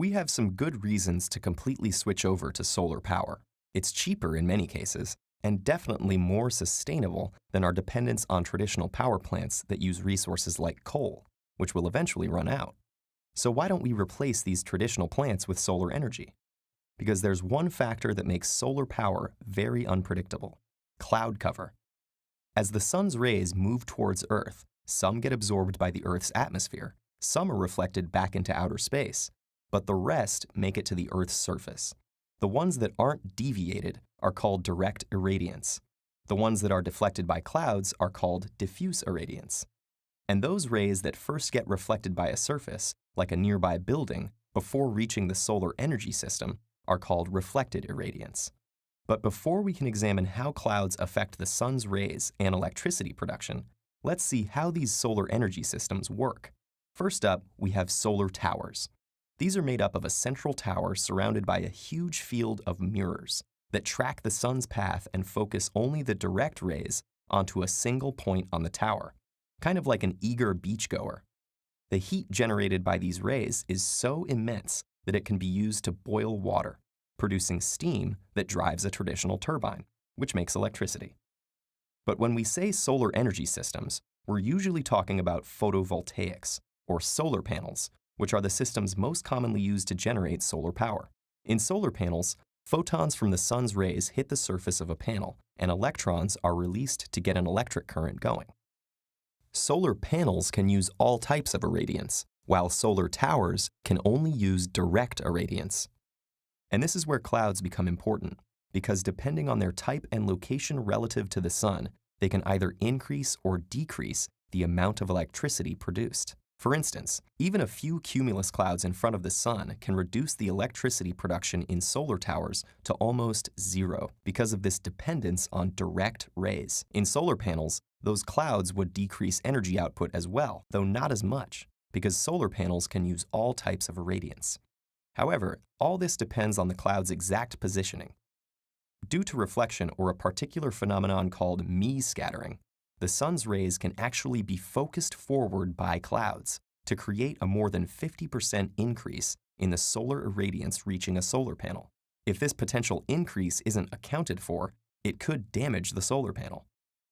We have some good reasons to completely switch over to solar power. It's cheaper in many cases, and definitely more sustainable than our dependence on traditional power plants that use resources like coal, which will eventually run out. So why don't we replace these traditional plants with solar energy? Because there's one factor that makes solar power very unpredictable: cloud cover. As the sun's rays move towards Earth, some get absorbed by the Earth's atmosphere, some are reflected back into outer space, but the rest make it to the Earth's surface. The ones that aren't deviated are called direct irradiance. The ones that are deflected by clouds are called diffuse irradiance. And those rays that first get reflected by a surface, like a nearby building, before reaching the solar energy system, are called reflected irradiance. But before we can examine how clouds affect the sun's rays and electricity production, let's see how these solar energy systems work. First up, we have solar towers. These are made up of a central tower surrounded by a huge field of mirrors that track the sun's path and focus only the direct rays onto a single point on the tower, kind of like an eager beachgoer. The heat generated by these rays is so immense that it can be used to boil water, producing steam that drives a traditional turbine, which makes electricity. But when we say solar energy systems, we're usually talking about photovoltaics, or solar panels, which are the systems most commonly used to generate solar power. In solar panels, photons from the sun's rays hit the surface of a panel, and electrons are released to get an electric current going. Solar panels can use all types of irradiance, while solar towers can only use direct irradiance. And this is where clouds become important, because depending on their type and location relative to the sun, they can either increase or decrease the amount of electricity produced. For instance, even a few cumulus clouds in front of the sun can reduce the electricity production in solar towers to almost zero because of this dependence on direct rays. In solar panels, those clouds would decrease energy output as well, though not as much, because solar panels can use all types of irradiance. However, all this depends on the cloud's exact positioning. Due to reflection or a particular phenomenon called me-scattering, the sun's rays can actually be focused forward by clouds to create a more than 50% increase in the solar irradiance reaching a solar panel. If this potential increase isn't accounted for, it could damage the solar panel.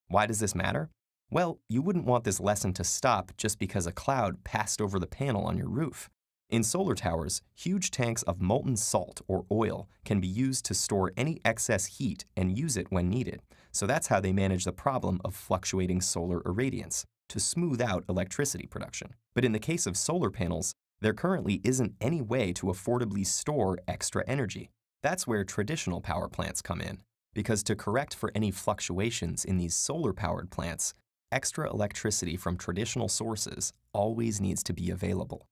Why does this matter? Well, you wouldn't want this lesson to stop just because a cloud passed over the panel on your roof. In solar towers, huge tanks of molten salt or oil can be used to store any excess heat and use it when needed. So that's how they manage the problem of fluctuating solar irradiance, to smooth out electricity production. But in the case of solar panels, there currently isn't any way to affordably store extra energy. That's where traditional power plants come in, because to correct for any fluctuations in these solar-powered plants, extra electricity from traditional sources always needs to be available.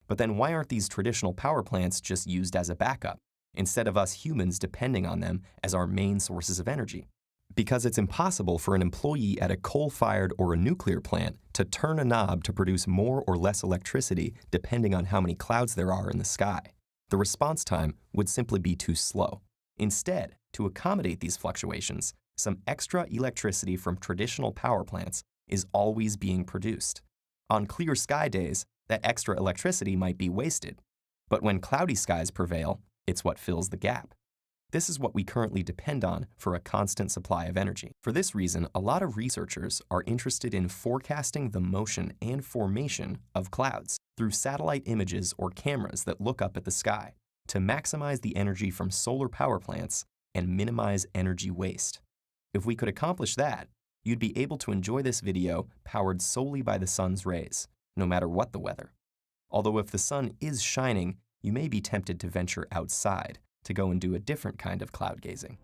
But then why aren't these traditional power plants just used as a backup, instead of us humans depending on them as our main sources of energy? Because it's impossible for an employee at a coal-fired or a nuclear plant to turn a knob to produce more or less electricity depending on how many clouds there are in the sky. The response time would simply be too slow. Instead, to accommodate these fluctuations, some extra electricity from traditional power plants is always being produced. On clear sky days, that extra electricity might be wasted, but when cloudy skies prevail, it's what fills the gap. This is what we currently depend on for a constant supply of energy. For this reason, a lot of researchers are interested in forecasting the motion and formation of clouds through satellite images or cameras that look up at the sky to maximize the energy from solar power plants and minimize energy waste. If we could accomplish that, you'd be able to enjoy this video powered solely by the sun's rays, no matter what the weather. Although if the sun is shining, you may be tempted to venture outside to go and do a different kind of cloud gazing.